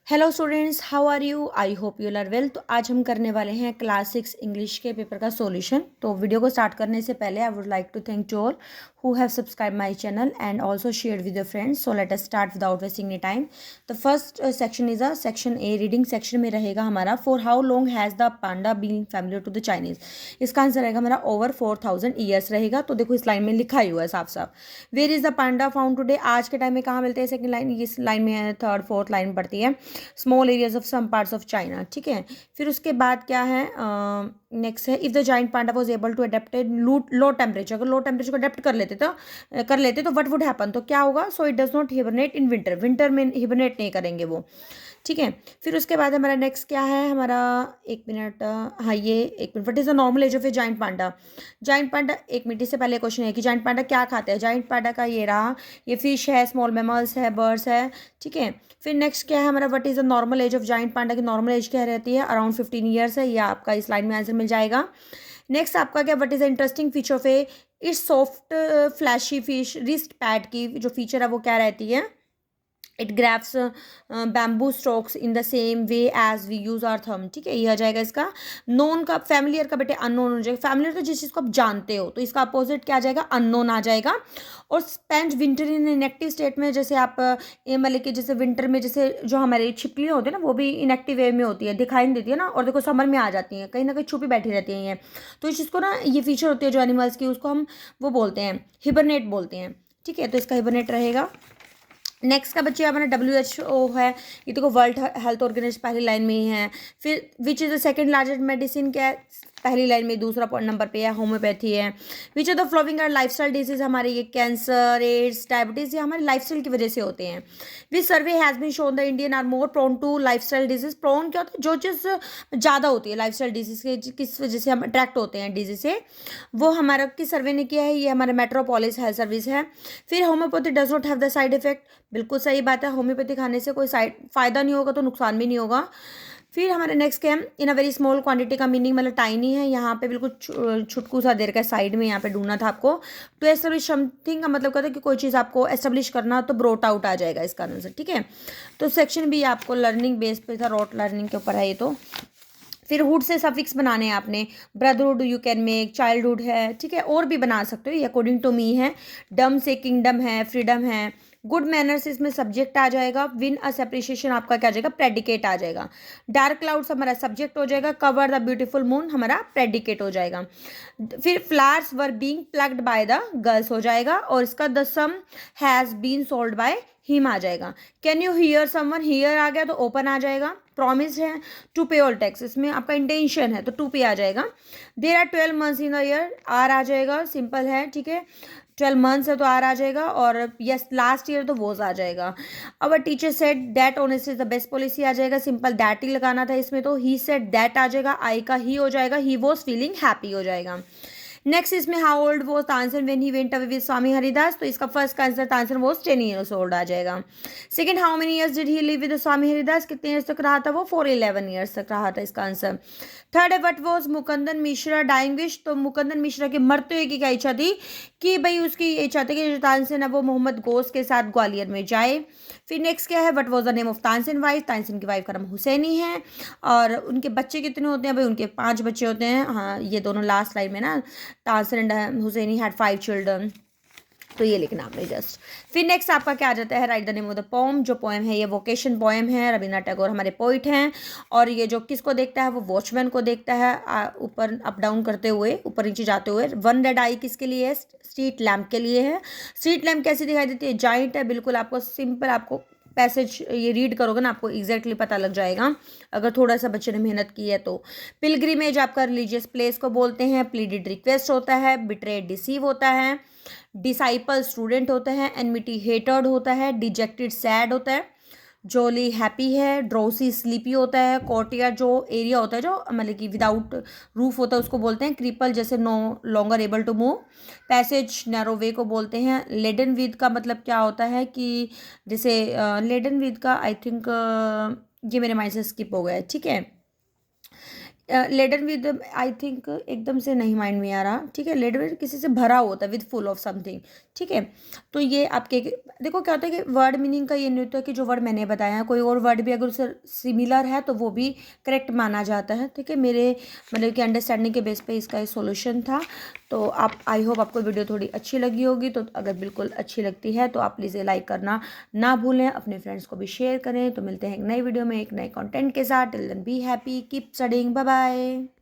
Hello students, how are you? I hope you are well. तो आज हम करने वाले हैं क्लास 6 इंग्लिश के पेपर का सॉल्यूशन। तो वीडियो को स्टार्ट करने से पहले I would like to thank to all who have subscribe my channel and also shared with your friends. So let us start without wasting any time. The first section is a section A. Reading section में रहेगा हमारा for how long has the panda been familiar to the Chinese. इसका answer रहेगा हमारा over 4000 years रहेगा। तो देखो इस लाइन में लिखा ही हुआ है साफ साफ, where is the panda found today. आज के टाइम में कहाँ मिलते हैं? सेकंड लाइन, इस लाइन में है, थर्ड फोर्थ लाइन पड़ती है small areas of some parts of China. ठीक है, फिर उसके बाद क्या है, नेक्स्ट है if the giant panda was able to adapted low temperature. अगर लो टेम्परेचर को अडेप्ट कर लेते तो व्हाट वुड हैपन, तो क्या होगा? So it does not hibernate in winter. Winter में हिबरनेट नहीं करेंगे वो। ठीक है, फिर उसके बाद हमारा नेक्स्ट क्या है हमारा, एक मिनट, हाँ ये एक minute, what is the normal age of a giant panda. Giant panda, एक मिनट, इससे पहले क्वेश्चन है कि जाइंट पांडा क्या खाते हैं। जाइंट पांडा का ये रहा, ये फिश है, स्मॉल मैमल्स है, बर्ड्स है। ठीक है, फिर नेक्स्ट क्या है हमारा, what is the normal age of giant panda की नॉर्मल एज क्या रहती है? अराउंड 15 ईयर्स है। ये आपका इस लाइन में आंसर मिल जाएगा। नेक्स्ट आपका क्या, what is the interesting feature of a its soft fleshy fish wrist pad की जो फीचर है वो क्या रहती है? It grasps bamboo strokes in the same way as we use our thumb. ठीक है, ये आ जाएगा इसका। नोन का, फैमिलियर का बेटे अननोन हो जाएगा। फैमिलियर तो जिस चीज़ को आप जानते हो, तो इसका अपोजिट क्या आ जाएगा? अननोन आ जाएगा। और स्पेंड विंटर इन इनएक्टिव स्टेट में, जैसे आप ये मतलब कि जैसे विंटर में जैसे जो हमारे छिपकलियाँ होती है ना, वो भी इनएक्टिव वे में होती है, दिखाई नहीं देती है ना। और देखो समर में आ जाती हैं, कहीं ना कहीं छुपी बैठी रहती हैं ये। तो इस चीज़ को ना, ये फीचर होती है जो एनिमल्स की, उसको हम वो बोलते हैं हिबरनेट बोलते हैं। ठीक है, तो इसका हिबरनेट रहेगा। नेक्स्ट का बच्चे हमारा WHO है, ये देखो वर्ल्ड हेल्थ ऑर्गेनाइजेशन पहली लाइन में ही है। फिर which is the second largest medicine, क्या है? पहली लाइन में, दूसरा नंबर पे है, होम्योपैथी है। Which of the following are lifestyle disease, हमारे ये कैंसर, एड्स, डायबिटीज़, ये हमारे लाइफस्टाइल की वजह से होते हैं। Which survey has been shown the Indian are more prone to lifestyle disease. Prone क्या होता है? जो चीज़ ज़्यादा होती है लाइफस्टाइल डिजीज के, किस वजह से हम अट्रैक्ट होते हैं डिजीज से, वो हमारा किस सर्वे ने किया है? ये हमारा मेट्रोपोलिस हेल्थ सर्विस है। फिर homeopathy does not have the side effect. बिल्कुल सही बात है, होम्योपैथी खाने से कोई साइड फ़ायदा नहीं होगा तो नुकसान भी नहीं होगा। फिर हमारे नेक्स्ट क्या है, इन अ वेरी स्मॉल क्वांटिटी का मीनिंग मतलब टाइनी है, यहाँ पे बिल्कुल छुटकू सा देर का साइड में यहाँ पे ढूंढना था आपको। टू एस्टेब्लिश समथिंग का मतलब कहता है कि कोई चीज़ आपको एस्टेब्लिश करना, तो ब्रोट आउट आ जाएगा इसका आंसर। ठीक है, तो सेक्शन भी आपको लर्निंग बेस पे था, रोट लर्निंग के ऊपर है ये। तो फिर हुड से सफिक्स बनाने हैं आपने, brotherhood you can make, childhood है। ठीक है, और भी बना सकते हो, ये अकॉर्डिंग टू मी है। डम से किंगडम है, फ्रीडम है। गुड मैनर्स इसमें सब्जेक्ट आ जाएगा। विन अस एप्रिशिएशन आपका क्या आ जाएगा? प्रेडिकेट आ जाएगा। डार्क क्लाउड्स हमारा सब्जेक्ट हो जाएगा। कवर द ब्यूटीफुल मून हमारा प्रेडिकेट हो जाएगा। फिर flowers were being plucked by the girls हो जाएगा। और इसका the sum has been sold by him आ जाएगा। Can you hear someone, hear आ गया तो ओपन आ जाएगा। प्रॉमिस है टू पे ऑल टैक्स, इसमें आपका इंटेंशन है तो टू पे आ जाएगा। There are 12 months in the year, are आ जाएगा, सिंपल है। ठीक है, 12 मंथ्स है तो आर आ जाएगा। और यस लास्ट ईयर तो वोज आ जाएगा। अब teacher said that honest is the best policy आ जाएगा, सिंपल दैट ही लगाना था इसमें, तो ही सेड दैट आ जाएगा। आई का ही हो जाएगा, ही वॉज फीलिंग हैप्पी हो जाएगा। नेक्स्ट इसमें how old was the answer when he went away with Swami Haridas, तो इसका फर्स्ट का answer answer was 10 years old आ जाएगा। Second, how many years did he live with Swami Haridas, कितने ईयर्स तक रहा था वो? 11 ईयर्स तक रहा था, इसका आंसर। थर्ड है what was Mukundan Mishra dying wish, तो मुकुंदन मिश्रा के मरते हुए की क्या इच्छा थी? कि भाई उसकी इच्छा थी कि जो तानसेन है वो मोहम्मद गोस के साथ ग्वालियर में जाए। फिर नेक्स्ट क्या है, what was the name of Tansen wife, Tansen की वाइफ का नाम हुसैनी है। और उनके बच्चे कितने होते हैं? भाई उनके 5 बच्चे होते हैं। हाँ, ये दोनों लास्ट लाइन में ना, Tansen and Husaini had 5 children, तो ये लिखना आपने जस्ट। फिर नेक्स्ट आपका क्या आ जाता है, right the name of the pome. जो पोएम है ये वोकेशन पोएम है, रविन्द्रनाथ टैगोर हमारे पोइट हैं। और ये जो किसको देखता है, वो वॉचमैन को देखता है, ऊपर अप डाउन करते हुए, ऊपर नीचे जाते हुए। वन रेड आई किसके लिए है? स्ट्रीट लैम्प के लिए है। स्ट्रीट लैम्प कैसी दिखाई देती है? जाइंट है, बिल्कुल आपको सिंपल, आपको पैसेज ये रीड करोगे ना आपको एग्जैक्टली पता लग जाएगा, अगर थोड़ा सा बच्चे ने मेहनत की है तो। पिलग्रिमेज आपका रिलीजियस प्लेस को बोलते हैं। प्लीडेड रिक्वेस्ट होता है। बिट्रेड डिसीव होता है। डिसाइपल स्टूडेंट होता है। एनमिटी हेटर्ड होता है। डिजेक्टेड सैड होता है। जोली हैप्पी है। ड्रोसी स्लीपी होता है। कोर्टियार जो एरिया होता है जो मतलब कि विदाउट रूफ होता है उसको बोलते हैं। क्रीपल जैसे no longer able to move. Passage narrow way को बोलते हैं। लेडन विद का मतलब क्या होता है कि जैसे लेडन विद का आई थिंक ये मेरे माइंड से स्किप हो गया है। ठीक है, लेडन विद आई थिंक एकदम से नहीं माइंड में आ रहा। ठीक है, लेडन विद किसी से भरा होता है, विद फुल ऑफ समथिंग। ठीक है। तो ये आपके देखो क्या होता है कि वर्ड मीनिंग का ये नहीं होता कि जो वर्ड मैंने बताया है कोई और वर्ड भी अगर उससे सिमिलर है तो वो भी करेक्ट माना जाता है। ठीक है, मेरे मतलब कि अंडरस्टैंडिंग के बेस पे इसका ये सॉल्यूशन था। तो आप आई होप आपको वीडियो थोड़ी अच्छी लगी होगी। तो अगर बिल्कुल अच्छी लगती है तो आप प्लीज़ ये लाइक करना ना भूलें, अपने फ्रेंड्स को भी शेयर करें। तो मिलते हैं एक नई वीडियो में एक नए कंटेंट के साथ। Till then be happy, keep studying, bye bye.